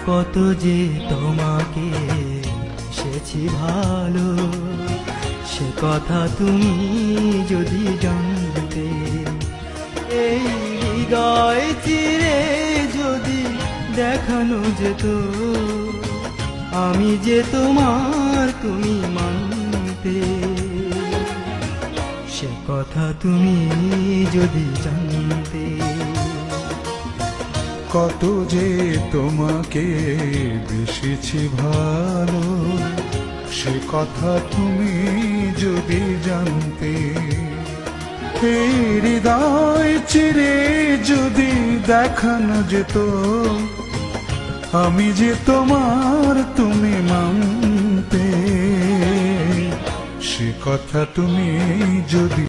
কত যে তোমাকে বেসেছি ভালো, সে কথা তুমি যদি জানতে। এই হৃদয় চিরে যদি দেখানো যেত, আমি যে তোমার তুমি মানতে। সে কথা তুমি যদি জানতে। কত যে তোমাকে বেসেছি ভালো, সে কথা তুমি যদি জানতে। এই হৃদয় চিরে যদি দেখানো যেত, আমি যে তোমার তুমি মানতে। সে কথা তুমি যদি